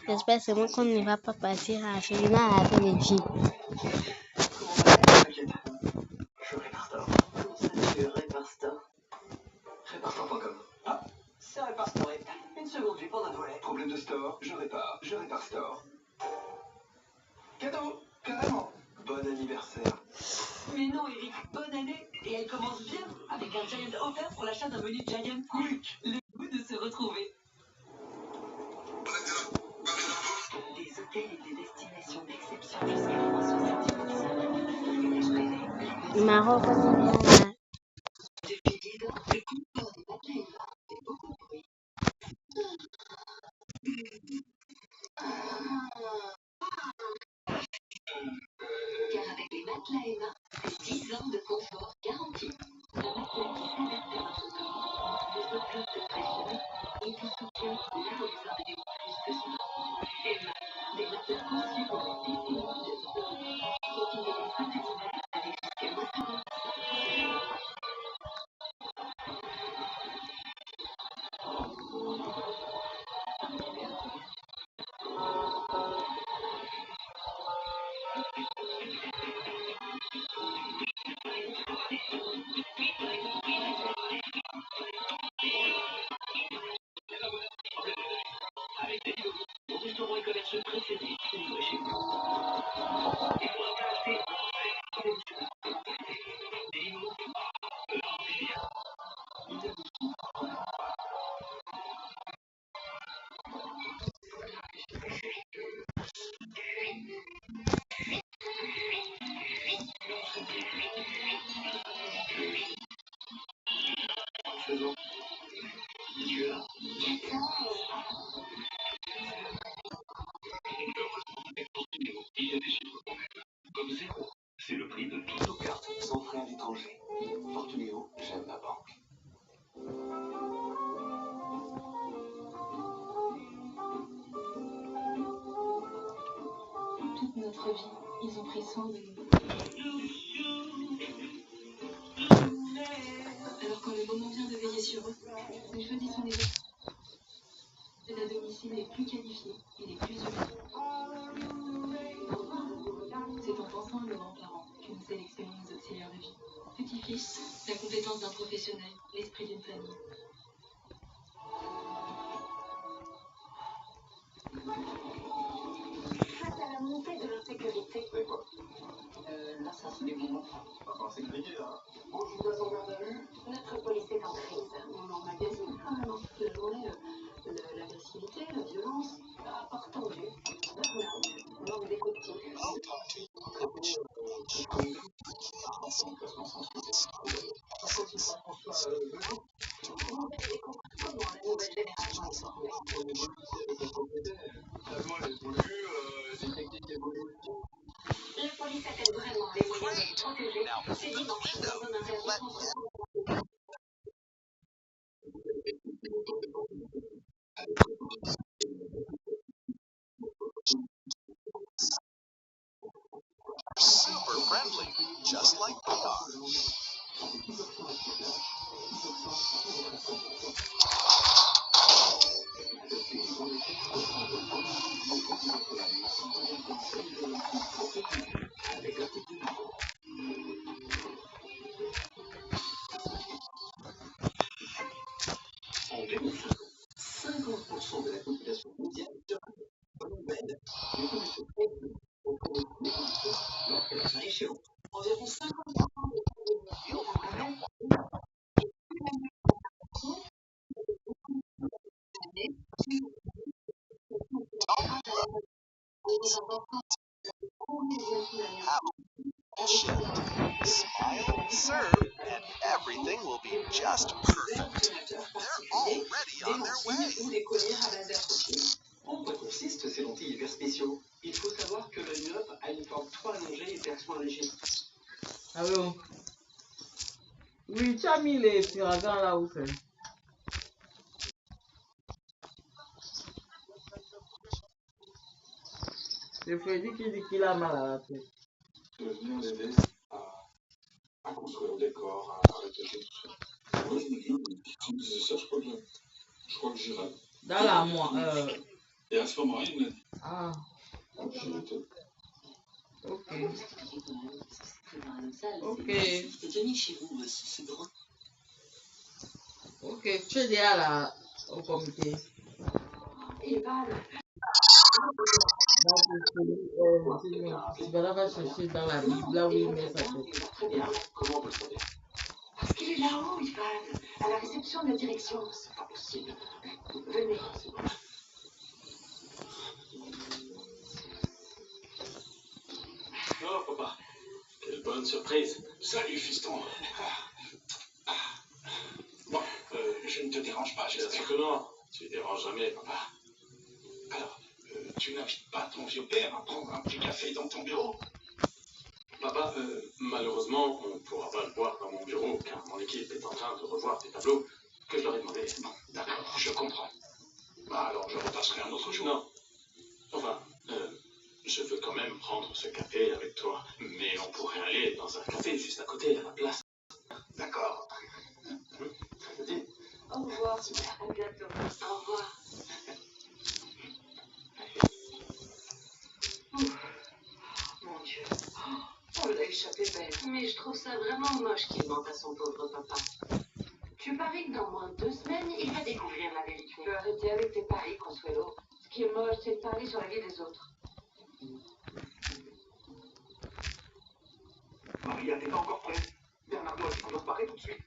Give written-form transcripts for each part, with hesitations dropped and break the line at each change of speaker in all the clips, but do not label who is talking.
J'espère que c'est moi qu'on ne va pas partir à Afrima avec les filles.
Je répare Store. Comment ça, tu répares Store? Réparestore.com. Ah, c'est Répare Store. Une seconde, je vais prendre un toilette. Problème de Store, je répare Store. Cadeau, carrément. Bon anniversaire. Mais non, Eric, bonne année. Et elle commence bien avec un Giant offert pour l'achat d'un menu Giant Quick. Le goût de se retrouver. Des hôtels et des destinations d'exception jusqu'à moins 70%.
Maroc, on est bien là.
Depuis 10 ans, le confort des matelas Eva fait beaucoup de bruit. Car avec les matelas Eva, c'est 10 ans de confort garanti. Un matelas qui s'adapte à votre corps. Des blocs de pression et qui soutient là où vous en avez plus besoin. Eva, des matelas conçus pour des décennies de vie. Profitez des frais cet hiver avec jusqu'à moins 50%. Avec des livres, vos restaurants et commerces préférés, livrés chez vous. Et pour un plat acheté, des livres, faisons. Tu es là. Il y a des chiffres comme zéro. C'est le prix de toutes nos cartes, sans frais à l'étranger. Fortunéo, j'aime ma banque. Toute notre vie, ils ont pris soin de nous. Alors quand le moment vient de veiller sur eux, nous choisissons les autres. C'est à domicile les plus qualifiés et les plus humains. C'est en pensant à nos grands-parents que nous sélectionnons nos auxiliaires de vie. Petit-fils, la compétence d'un professionnel, l'esprit d'une famille. Face à la montée de l'insécurité. C'est quoi? L'assassinat de mon enfant. Enfin, c'est grillé, là. Bon, je vous passe en garde à vue. Notre police est en crise. On emmagasine quand même toute la journée l'agressivité, la violence, rapport tendu, burn-out, manque d'écoute. Comment la nouvelle génération est formée? La loi évolue, les techniques évoluent aussi. La police a-t-elle vraiment les moyens de se protéger? C'est dimanche dans un interview France.
Super friendly, just like we are.
En 2050, 50% de la population mondiale sera nouvelle. Une solution auprès des lorsqu'elle sera échéante. Environ 50% des
Shift. Smile, serve, and everything will be just perfect. They're already on their way.
ou des colliers à base d'astrophile. En quoi consistent ces lentilles hyper spéciaux? Il faut savoir que l'œil myope a une forme trop allongée et perçoit un léger.
Allô? Oui, tu as mis les ouragans là où c'est? C'est Freddy qui dit qu'il a mal à la tête.
De venir l'aider à construire le décor, à répéter tout ça.
Dans la moi.
Et à ce moment, il me dit,
Ah,
je ne te...
ok.
Ok.
Ok, tu es déjà là au comité. Donc, Sibala va chercher dans la Bible, là où il met sa tête.
Comment vous le savez? Parce qu'il est là-haut, Ivan, à la réception de la direction. C'est pas possible. Venez.
Oh, papa, quelle bonne surprise. Salut, fiston. Bon, je ne te dérange pas, j'espère. Que non, tu ne déranges jamais, papa. Alors, tu n'invites pas ton vieux père à prendre un petit café dans ton bureau? Papa, malheureusement, on ne pourra pas le voir dans mon bureau, car mon équipe est en train de revoir tes tableaux que je leur ai demandé.
Bon, d'accord, je comprends. Bah alors, je repasserai un autre jour.
Non. Enfin, je veux quand même prendre ce café avec toi. Mais on pourrait aller dans un café juste à côté, à la place.
D'accord. Ça te dit? Au revoir. Super. À bientôt. Au revoir. Mon Dieu. Oh, elle a échappé belle. Mais je trouve ça vraiment moche qu'il mente à son pauvre papa. Tu paries que dans moins de 2 semaines, il va découvrir la vérité. Tu peux arrêter avec tes paris, Consuelo. Ce qui est moche, c'est de parier sur la vie des autres.
Maria, t'es pas encore prête. Bernardo a dit qu'on doit se barrer tout de suite.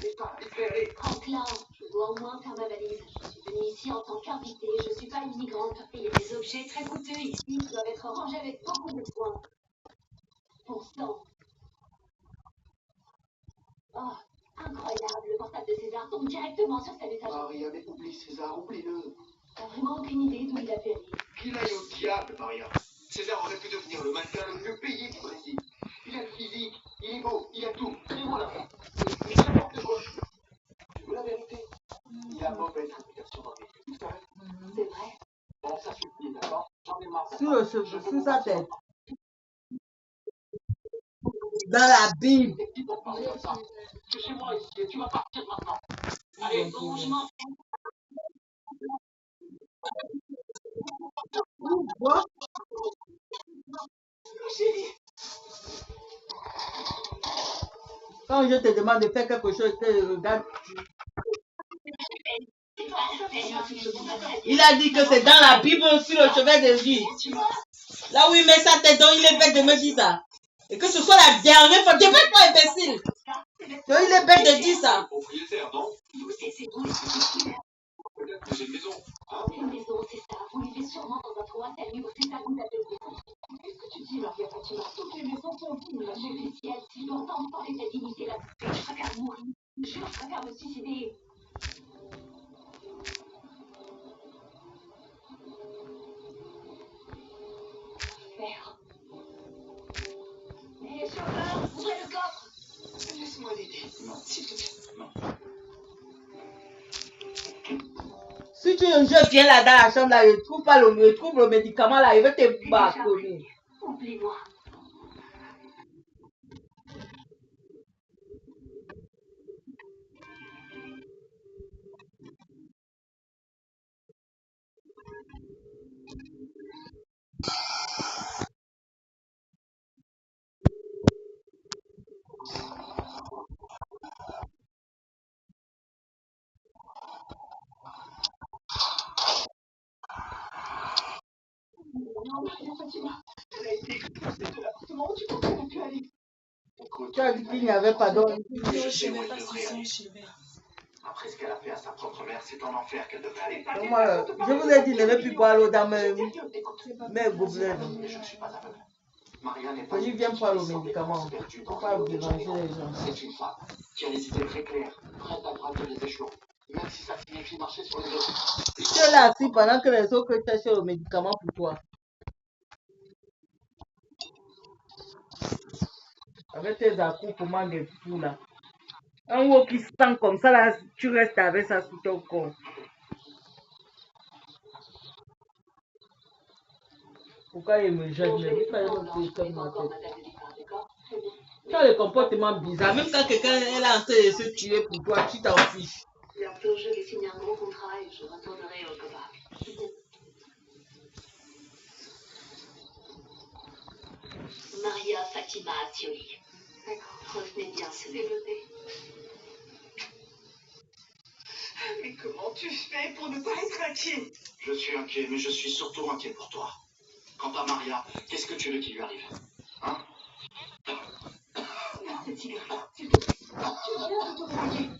Mais pas, vite fait, allez.
Franklin, je dois au moins faire ma valise. Je suis venue ici en tant qu'invitée. Je suis pas une migrante. Il y a des objets très coûteux ici qui doivent être rangés avec beaucoup de soin. Bon sang. Oh, incroyable. Le portable de César tombe directement sur sa messagerie.
Maria, mais oublie César, oublie-le.
T'as vraiment aucune idée d'où il a péri.
Qu'il aille au diable, Maria. César aurait pu devenir le mannequin le mieux payé du Brésil. Il a le physique, il est beau, il a tout. Et voilà. Mais n'importe quoi. Tu veux la vérité? Il a mauvaise réputation dans les villes. Tu savais?
C'est vrai.
Bon, ça suffit, d'accord? J'en ai marre.
Sur sa tête. Dans la Bible.
T'es qui pour parler comme ça? C'est chez moi ici et tu vas partir maintenant.
Allez, bon, je m'en
Quoi? Quand je te demande de faire quelque chose, tu regardes. Il a dit que c'est dans la Bible sur le chevet de Dieu. Là où il met sa tête, donc il est bête de me dire ça. Et que ce soit la dernière fois. Dépêche-toi, imbécile. Donc il est bête de dire ça.
Propriétaire, non?
c'est vous.
Peut-être que j'ai une maison. Hein?
Une maison, c'est ça. Vous vivez sûrement dans un trou insalubre. C'est ça que vous appelez maison. Qu'est-ce que tu dis, Maria Fatima? Toutes les maisons sont dignes. J'ai fait ciel si longtemps sans parler de la dignité là. Je préfère mourir. Je préfère me suicider. Merde. Mais chauffeur, ouvrez le coffre.
Laisse-moi l'aider. Non, s'il te plaît. Non.
Si je viens là dans la chambre, là, je trouve pas je trouve le médicament là, il va te bâtonner.
Oublie-moi.
Tu as dit qu'il n'y avait pas d'ordre.
Je sais où elle devrait aller. Après ce qu'elle a fait à sa propre mère, c'est en enfer qu'elle devrait aller.
Donc, moi, je vous ai dit, ne vais plus boire l'eau dans mes gobelets.
Mais je ne suis pas aveugle. Maria n'est pas
Il vient prendre le médicament. Il ne faut pas déranger les gens.
C'est une femme qui a les idées très claires, prête à gravir les échelons, même si ça signifie marcher sur les autres.
Tu es là assis pendant que les autres testent sur le médicament pour toi. Avec tes accoutrements des fous là. Un haut qui sent comme ça là, tu restes avec ça sous ton corps. Pourquoi il me jette? Mais il fallait me poser comme ma tête. Tu as le comportement bizarre. Même quand quelqu'un est là en train de se tuer pour toi, tu t'en fiches.
Bientôt, je vais signer un gros contrat et je retournerai au Copa. Maria Fatima Attioli. D'accord. Retenez bien ce développé. Mais comment tu fais pour ne pas être inquiet?
Je suis inquiet, mais je suis surtout inquiet pour toi. Quant à Maria, qu'est-ce que tu veux qu'il lui arrive? Hein?
Cette cigarette, s'il te plaît. Tu viens de te réveiller.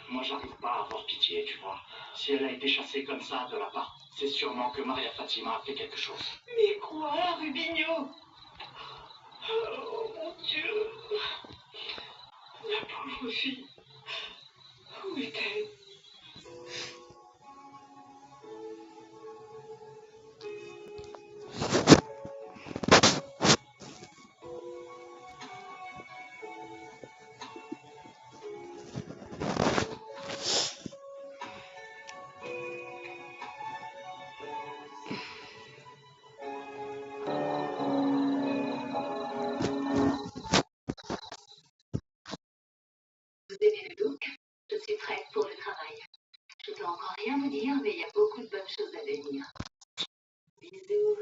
Moi, j'arrive pas à avoir pitié, tu vois. Si elle a été chassée comme ça de là-bas, c'est sûrement que Maria Fatima a fait quelque chose.
Mais quoi, Rubinho? Oh mon Dieu. La pauvre fille. Où est-elle? Vous aimez le look? Je suis prête pour le travail. Je ne peux encore rien vous dire, mais il y a beaucoup de bonnes choses à venir. Bisous.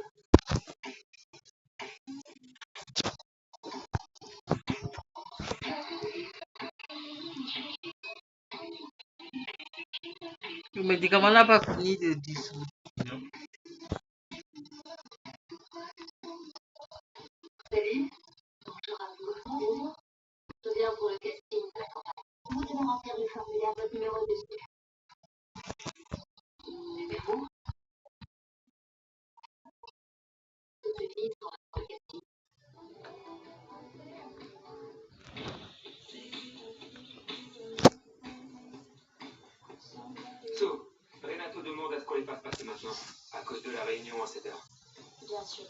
Le médicament n'a pas fini de dissoudre.
Salut. Bonjour à vous. Bonjour. Je viens pour le casting de la campagne. Vous devez remplir le formulaire, votre numéro dessus. Numéro? Tout est dit sur le casting.
So, Renato demande à ce qu'on les fasse passer maintenant, à cause de la réunion à 7h.
Bien sûr.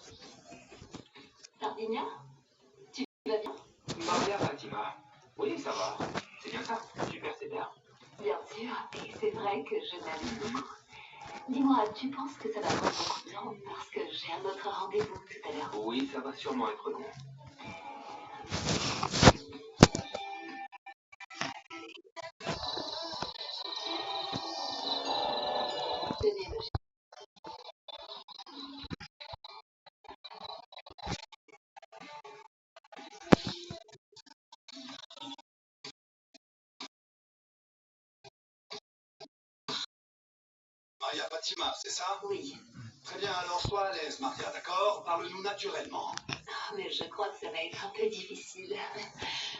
Sardinia? Tu vas bien?
Maria Fatima. Oui, ça va. C'est bien ça. Super, c'est bien.
Bien sûr. Et c'est vrai que je l'aime beaucoup. Dis-moi, tu penses que ça va prendre beaucoup de temps? Parce que j'ai un autre rendez-vous tout à l'heure.
Oui, ça va sûrement être long.
Tenez, le
Maria Fatima, c'est ça?
Oui.
Très bien, alors sois à l'aise, Maria, d'accord? Parle-nous naturellement.
Mais je crois que ça va être un peu difficile.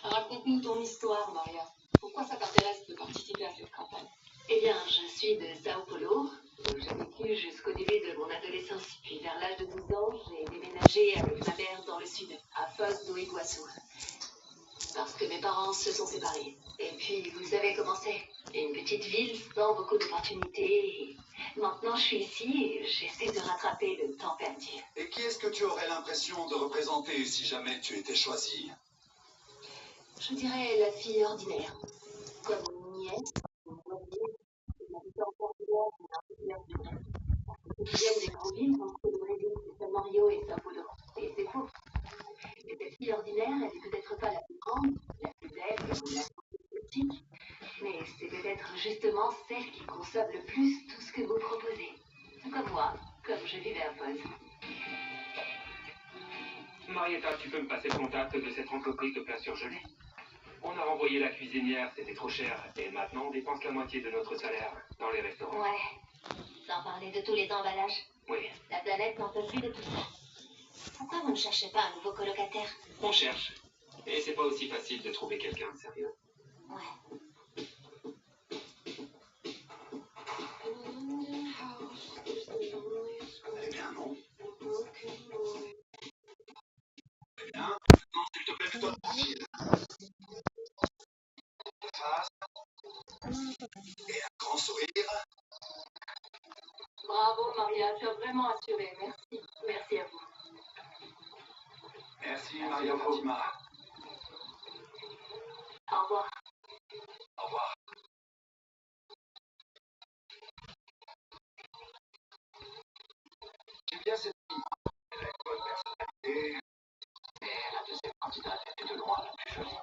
Raconte-nous ton histoire, Maria. Pourquoi ça t'intéresse de participer à cette campagne? Eh bien, je suis de Sao Paulo, où j'ai vécu jusqu'au début de mon adolescence. Puis vers l'âge de 12 ans, j'ai déménagé avec ma mère dans le sud, à Foz do Iguaçu. Parce que mes parents se sont séparés. Et puis, vous savez comment c'est. Une petite ville sans beaucoup d'opportunités. Et maintenant, je suis ici et j'essaie de rattraper le temps perdu.
Et qui est-ce que tu aurais l'impression de représenter si jamais tu étais choisie?
Je dirais la fille ordinaire. Comme une nièce, une voisine, une habitante ordinaire, une ordinaire. Ils viennent des grandes villes contre le Brésil, San Mario et Sao Paulo. Et c'est faux. Et cette fille ordinaire, elle n'est peut-être pas la plus grande, la plus belle ou la plus politique, mais c'est peut-être justement celle qui consomme le plus tout ce que vous proposez. Comme moi, comme je vivais à Foz.
Marietta, tu peux me passer le contact de cette entreprise de plats surgelés? On a renvoyé la cuisinière, c'était trop cher. Et maintenant, on dépense la moitié de notre salaire dans les restaurants.
Ouais, sans parler de tous les emballages.
Oui,
La planète n'en peut plus de tout ça. Pourquoi vous ne cherchez pas un nouveau colocataire?
on cherche. Et c'est pas aussi facile de trouver quelqu'un de sérieux.
Ouais.
Eh bien, non. Eh bien, non, s'il te plaît, fais-toi tranquille. Face et un grand sourire.
Bravo Maria, tu as vraiment assuré. Merci. Merci à vous.
Merci, Maria Fatima.
Au revoir.
Au revoir. J'aime bien cette fille. Elle a une bonne personnalité,
c'est un fait de loin la plus jolie.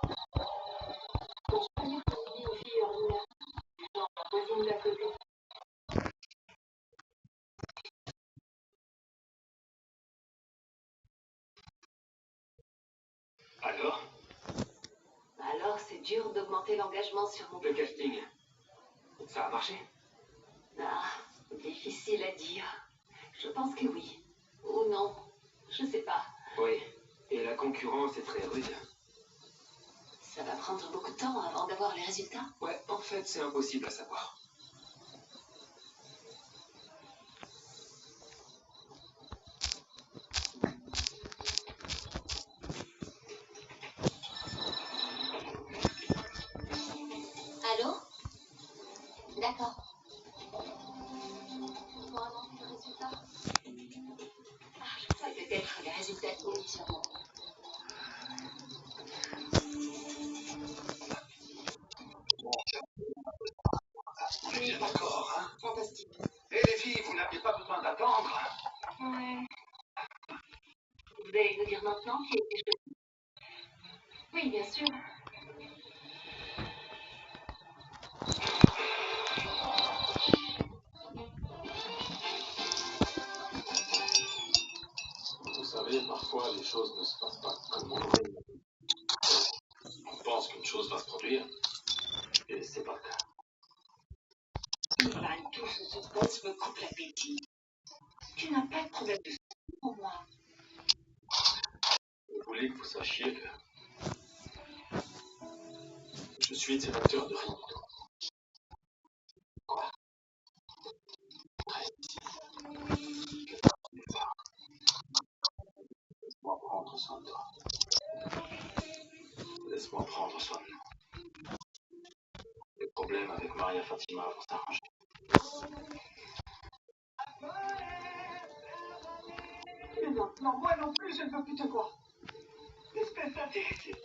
Alors,
Alors, c'est dur d'augmenter l'engagement sur mon
le casting, ça a marché?
Ah, difficile à dire. Je pense que oui. Ou non. Je sais pas.
Oui, et la concurrence est très rude.
Ça va prendre beaucoup de temps avant d'avoir les résultats.
Ouais, en fait, c'est impossible à savoir.
Allô? D'accord. Pour annoncer le résultat? Ah, je crois peut-être les résultats de l'émission.
On est bien d'accord, hein?
Fantastique.
Et les filles, vous n'aviez pas besoin d'attendre.
Ouais. Vous allez nous dire maintenant qui est choisi? Oui, bien sûr.
Vous savez, parfois, les choses ne se passent pas comme on veut. On pense qu'une chose va se produire, et c'est pas le cas.
Ivan, tout ce suspense me coupe l'appétit. Tu n'as pas de problème de santé pour moi.
Vous voulez que vous sachiez que je suis directeur de rien du tout. Quoi? Laisse-moi prendre soin de toi. Laisse-moi prendre soin de nous. Les problèmes avec Maria Fatima vont s'arranger.
Non, moi non plus, je ne veux plus te voir. Espèce d'indirectif.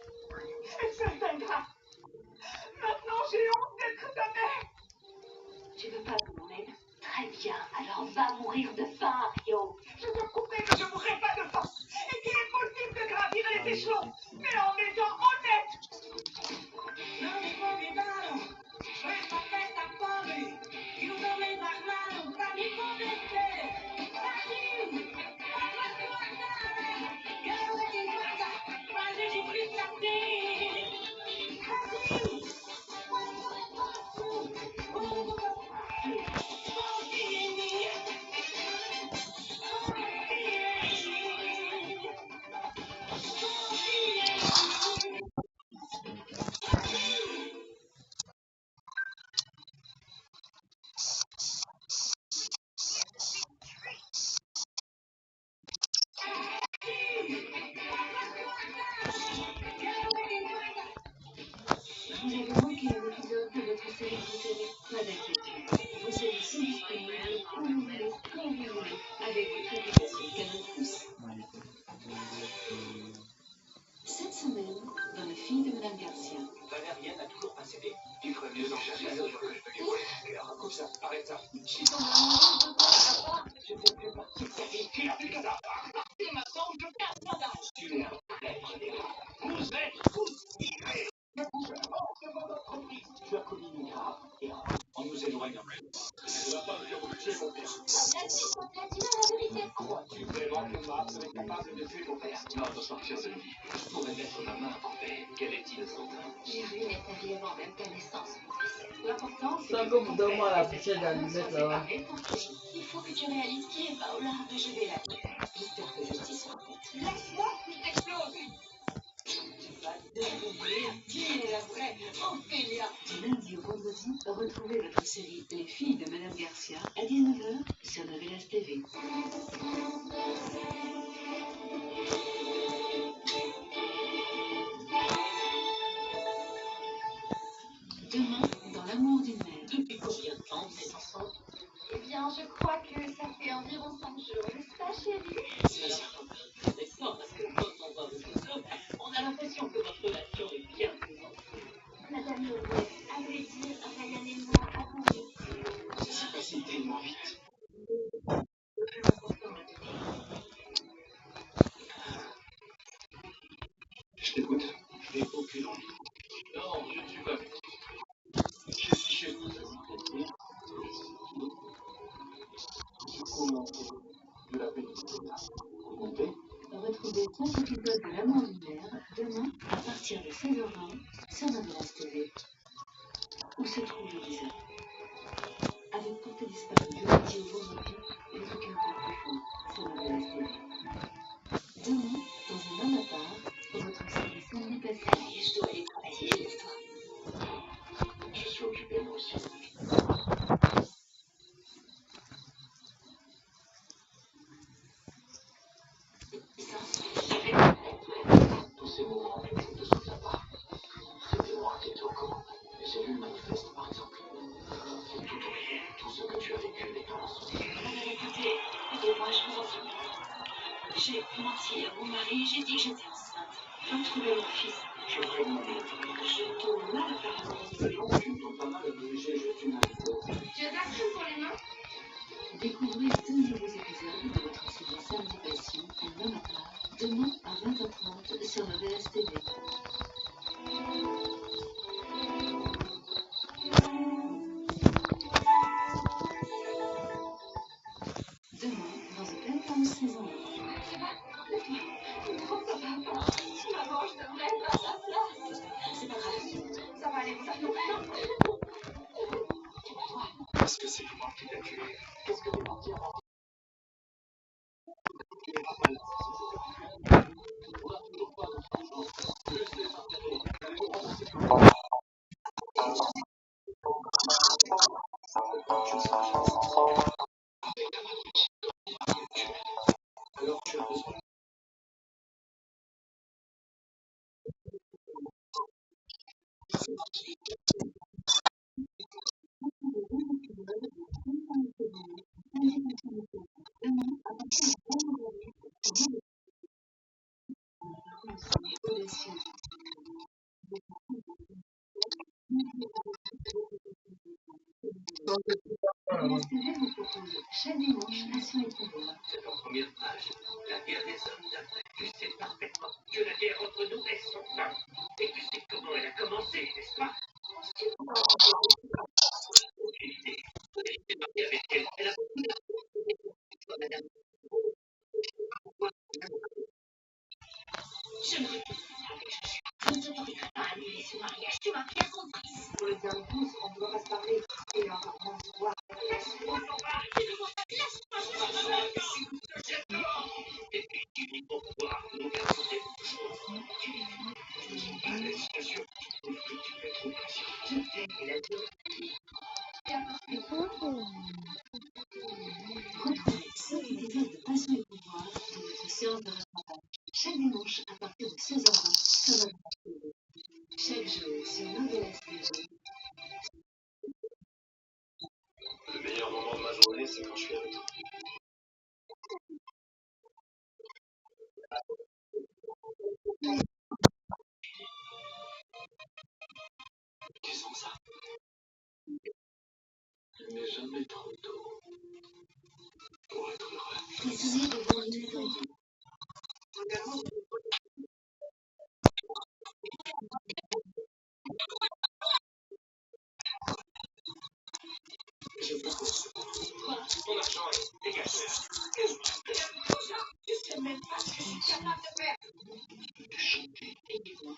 Espèce d'ingrat. Maintenant, j'ai honte d'être ta mère.
Tu veux pas que l'on aide? Très bien, alors va mourir de faim, Rio.
Je te promets que je ne mourrai pas de faim. Et qu'il est possible de gravir les échelons. Mais en étant honnête.
Vous avez manqué un épisode de votre série préférée? Pas d'inquiétude. Vos séries sont disponibles où vous voulez, quand vous voulez, avec votre application Canal+. Cette semaine, dans Les filles de Madame Garcia.
Valériane n'a toujours pas cédé. Il ferait mieux d'en chercher ailleurs que je te dévoile. Regarde, comme ça, arrête ça.
Je suis tombée amoureuse de toi, papa.
Je ne fais plus partie de ta vie. Qui a fait ça?
Et maintenant, je perds mon âge.
Tu es un traître, les gars. Vous êtes tous tirés. Je hors de mon entreprise. Tu as commis une grave erreur. On nous éloigne un peu. Ça ne va pas me faire bouger, mon père.
Dis-moi la vérité.
Crois-tu vraiment que Mars est capable de tuer mon père? Non, de sortir de vie. Je pourrais mettre ma main à couper. Quel est-il son temps?
J'ai rien n'est arrivé avant même ta naissance, mon fils. L'important, c'est
Ça
que
comme
ton
dans moi
père
la
et ses
pochette
frères
d'Anisette
soient
là-bas.
séparés pour toujours. Il faut que tu réalises qui est Paola, que je vais la tuer. J'espère que justice sera faite. Laisse-moi que je t'explose. Tu vas découvrir qui est la vraie Ophélia. Du lundi au vendredi, retrouvez votre série Les filles de Madame Garcia à 19h sur Novelas TV. Demain, dans l'amour d'une mère. Depuis combien de temps vous êtes ensemble?
Eh bien, je crois que ça fait environ 5 jours, n'est-ce pas, chérie?
C'est très récent parce que quand on voit vos photos, on a l'impression que votre relation est bien plus ancienne.
Madame Lourdes, à vrai dire, Ryan et moi avons vécu.
Ça s'est passé tellement vite.
Le plus important maintenant.
Je t'ai
Où se trouve Lisa? Avec portée disparue du lundi au vendredi, votre cœur bat plus fort sur la BSTV. Demain, dans un homme à part, votre service samedi passé. Allez, je dois aller travailler, laisse-toi.
Je suis occupé moi aussi. Tous ces mots rappellent que je ne te souviens pas. C'était moi qui étais au courant. Et j'ai lu le manifeste, par exemple. Faut tout oublier. Tout ce que tu as vécu n'est qu'un mensonge.
Écoutez, moi, je vous en supplie. J'ai menti à mon mari, j'ai dit que j'étais enceinte. Retrouvez mon fils.
Je ferai de mon mieux.
Je tombe mal apparemment.
Mais non, tu ne tombes pas mal. J'ai juste une info.
Tu as de la crème pour les mains?
Découvrez 2 nouveaux épisodes de votre série Samedi Passion, un homme à part, demain à 20h30 sur la VSTV. Demain, dans The Penthouse saison 1.
Non, ça va pas. Maman, je devrais être à ta place.
C'est pas grave.
Ça va aller, ça non.
Qu'est-ce que c'est que moi qui l'ai tué? Qu'est-ce que tu m'en dis avant? Tu n'es pas mal. On n'a toujours pas d'autre chose. Plus les intérêts. Je sais pas. Alors tu as besoin.
VSTV vous propose chaque dimanche Passion et pouvoir.
C'est en première page. La guerre des hommes d'après. Tu sais parfaitement que la guerre entre nous est son fin. Et tu sais comment elle a commencé, n'est-ce pas? Aucune idée. J'ai marié avec elle. Elle a beaucoup d'argent. Madame.
Je ne t'autoriserai pas à annuler ce mariage. Tu m'as bien compris.
Pour le bien de tous, on ne doit pas se parler. Et encore moins se voir.
Laisse-moi, laisse-moi.
Et puis tu dis pourquoi nous gardons des choses. Allez, bien sûr. Je trouve que tu fais trop pression.
Je t'aime, il a dit. Retrouvez 5 épisodes de Passion et pouvoir dans votre séance de rattrapage. Chaque dimanche à partir de 16h20 sur votre TV. Chaque jour sur Novelas TV.
Le meilleur moment de ma journée, c'est quand je suis avec toi. Tu sens ça? Il n'est jamais trop tôt pour être heureux.
Essayez de voir une maison.
J'ai pas compris.
Ton argent est dégagé.
Je sais même pas ce que je suis capable de faire.
Aidez-moi.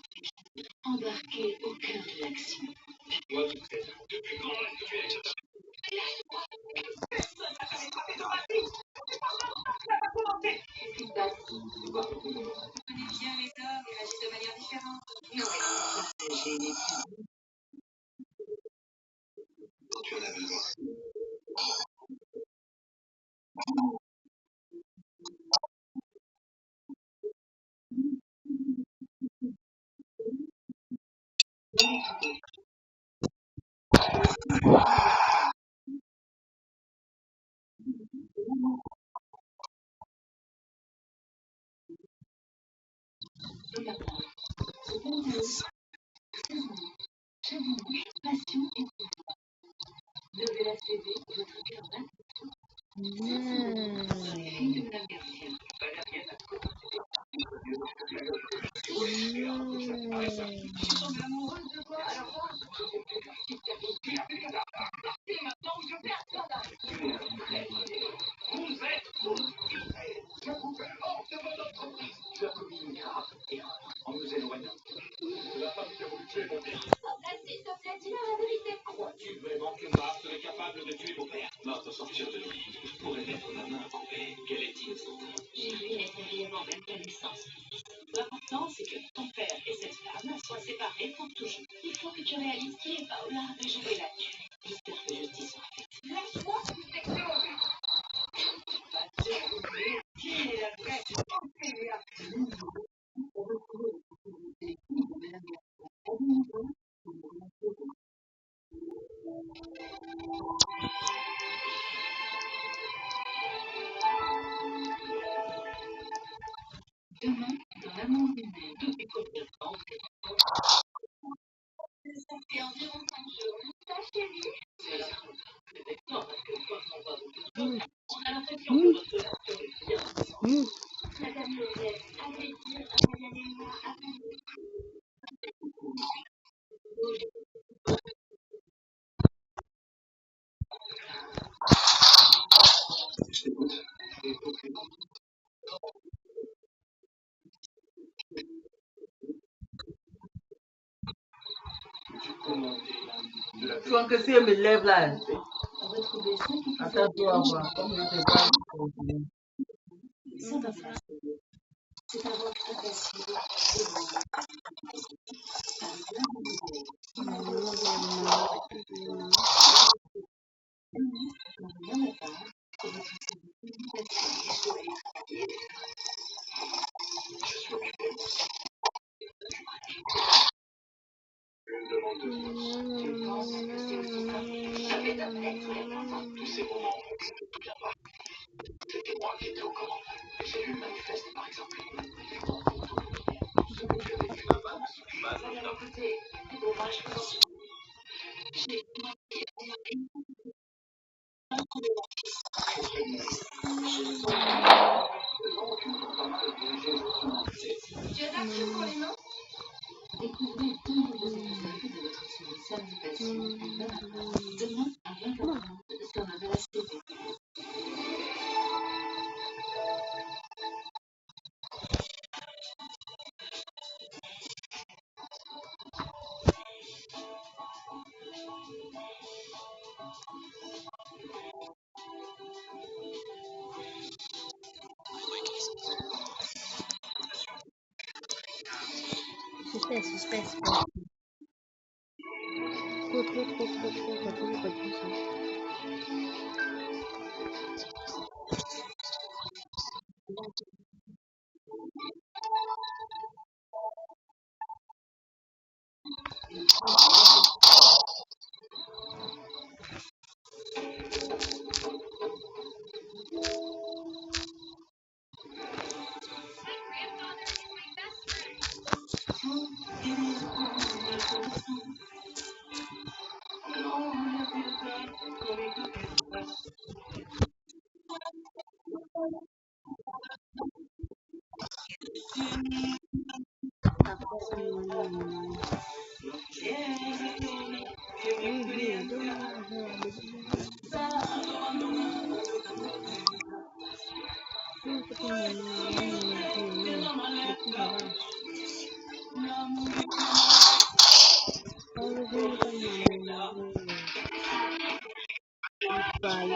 Embarquez au cœur de l'action.
Dis-moi tout fait. Depuis quand est-ce que tu es avec cette
Personne n'a jamais frappé dans ma vie. C'est pas grave, ça va commencer.
Qu'est-ce qui se passe?
Je connais bien les hommes et agissent de manière différente. Non,
Partagez les films.
Quand tu en as besoin.
Homme à part. The Penthouse saison 1. Chaque dimanche, Passion et pouvoir. Novelas TV, votre cœur bat. Les filles de Madame Garcia.
je suis tombée amoureuse de quoi alors moi? C'est maintenant ou je personne.
Vous êtes je vous fais hors de mon entreprise. Tu as commis une grave erreur en nous éloignant de la femme qui a voulu tuer mon fils.
S'il te plaît, dis-leur la vérité. Madame Joseph, à vrai dire, Ryan et moi avons
Tu vois que si elle me lève là, attends, tu vas voir. Comme je sais pas,
C'est un rock impassible et bon.
Tous ces moments, je ne me souviens pas. C'était moi qui étais aux commandes. J'ai vu le manifeste, par exemple. Ce que tu avais vu là-bas,
Écoutez, bon, moi, je pense Tu es d'accord pour les noms Découvrez tous les nouveaux épisodes de votre série Samedi Passion demain à 20h30 sur Novelas TV.
Suspense. Non, pas.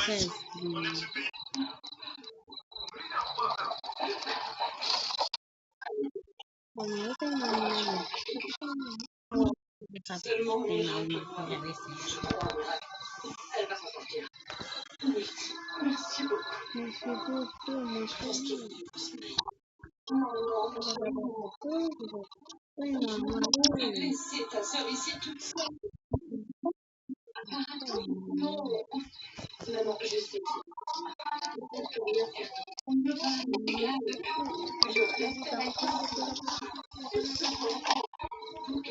16.
Seulement
C'était
Mira
une
peut voir
j'avais ça.
Elle va s'en sortir. Oui, merci beaucoup.
Merci beaucoup, mon
Je pense qu'il
chéri.
vaut mieux vous aimer. Non,
Oui, maman,
mais
oui.
laisser ta sœur ici toute seule. Non. Maman, je sais. On ne peut rien faire. On ne peut rien faire. Je reste avec toi. Donc,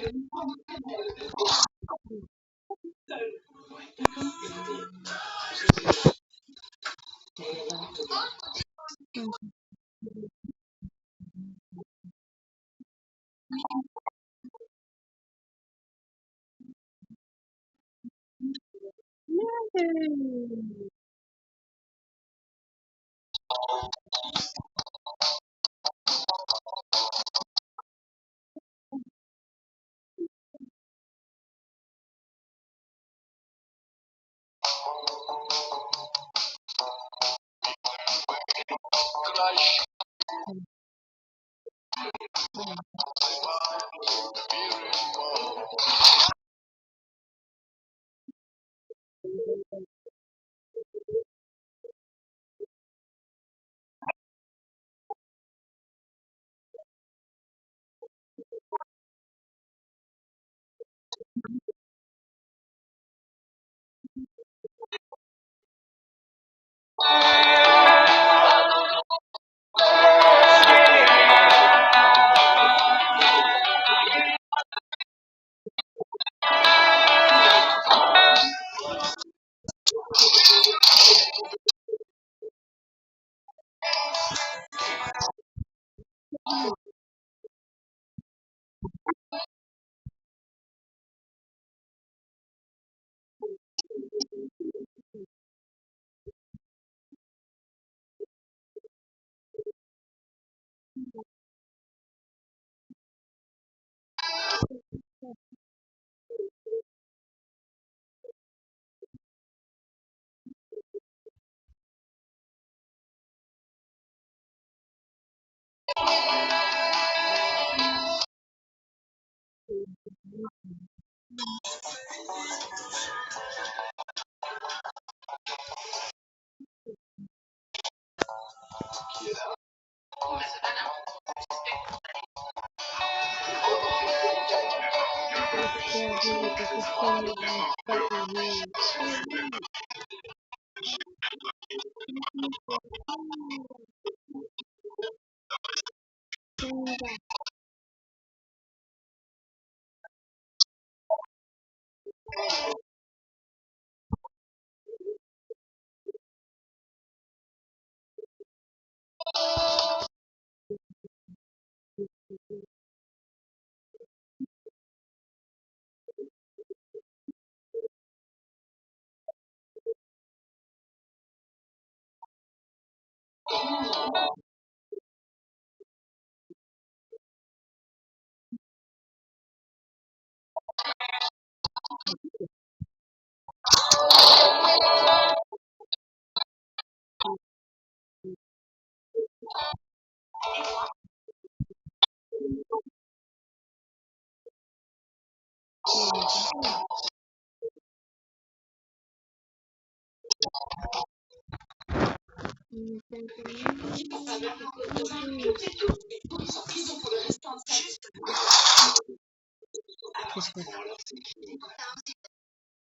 alors c'est qui?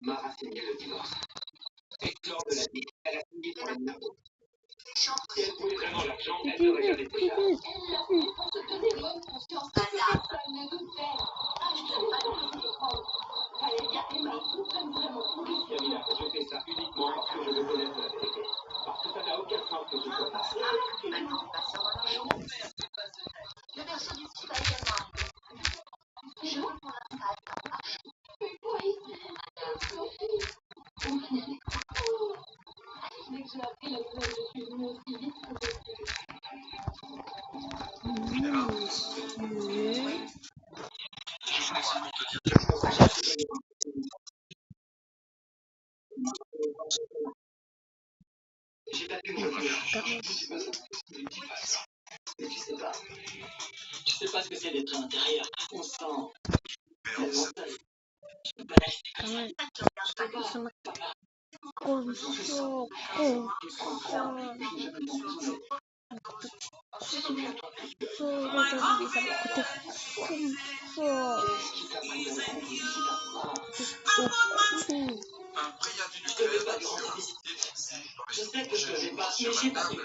Mara signé le divorce. Hector de la vie. Elle a signé pour le tableau. Si elle voulait vraiment l'argent, elle n'aurait jamais fait ça. Camilla, je fais ça uniquement parce que je veux connaître la vérité. Parce que ça n'a aucun sens que tu sois pas.
Le berceau du petit va également arriver. Je vois pour l'instant. Dès que j'ai appris la nouvelle, je suis venue aussi vite que possible.
J'ai pas pu me retenir. Je suis pas ça. Mais tu sais pas. Tu sais pas ce que c'est d'être à l'intérieur. On se sent tellement seul.
Je sais que je ne vais pas, mais j'ai pas eu.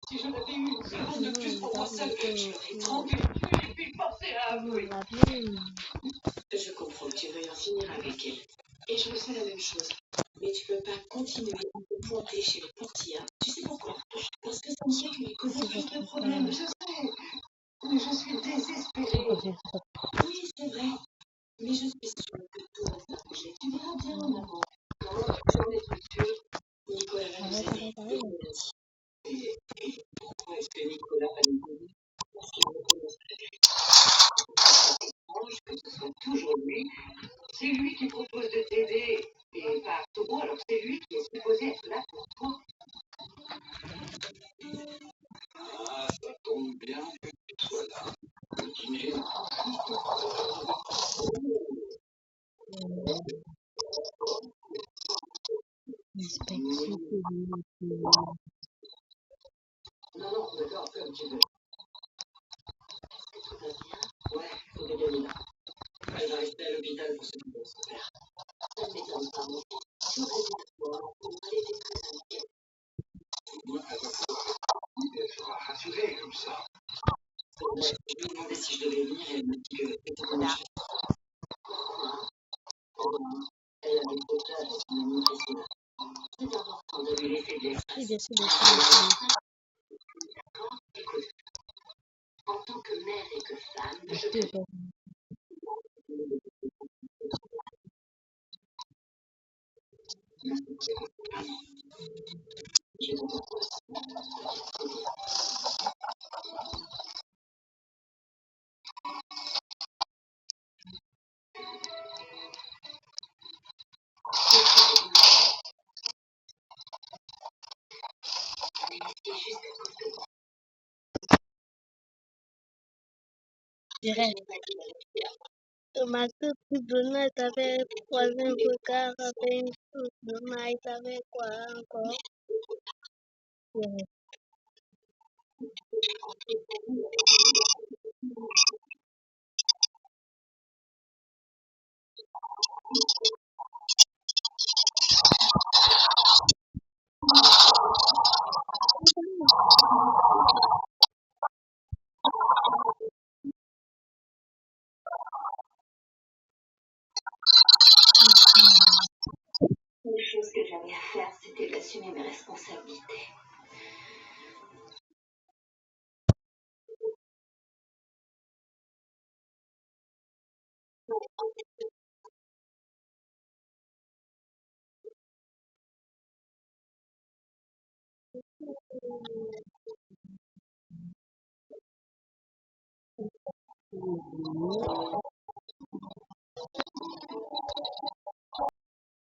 Si je n'avais eu une seconde de plus pour moi seule, je l'aurais étranglé, et puis forcé à avouer. Je comprends que tu veuilles en finir avec elle. Et je me fais la même chose. Mais tu peux pas continuer à te pointer chez le portier. Tu sais pourquoi? Parce que ça ne fait que lui causer plus de problèmes. Je sais. Mais je suis désespérée. Oui, c'est vrai. Mais je suis sûre que tout va s'arranger. Tu verras bien, maman. Non, j'en ai pas sûre. Nicolas va nous aider. Et pourquoi est-ce que Nicolas va nous aider? Parce qu'il reconnaît que ce soit toujours lui. C'est lui qui propose de t'aider et pas Arturo, alors c'est lui qui est supposé être là pour toi.
Ah, ça tombe bien que tu sois là. Le dîner.
Non, non, d'accord, comme tu veux. Tout va bien? Ouais, faut bien gagner là. Elle va rester à l'hôpital pour s'occuper de son père. Ça ne m'étonne pas, mon fils. Tout va bien, toi. Elle était très inquiète.
Elle sera rassurée comme ça.
Ouais, je lui ai demandé si je devais venir et elle m'a dit que c'était comme je fais. Elle avait déjà avec son amie Christina. C'est important de lui laisser de l'espace. D'accord? Écoute, en tant que mère et que femme, je te
dirais. Ma toute brunette avait croisé un regard avec une toute maille avec quoi encore? Dirais.
La chose que j'avais à faire, c'était d'assumer mes responsabilités.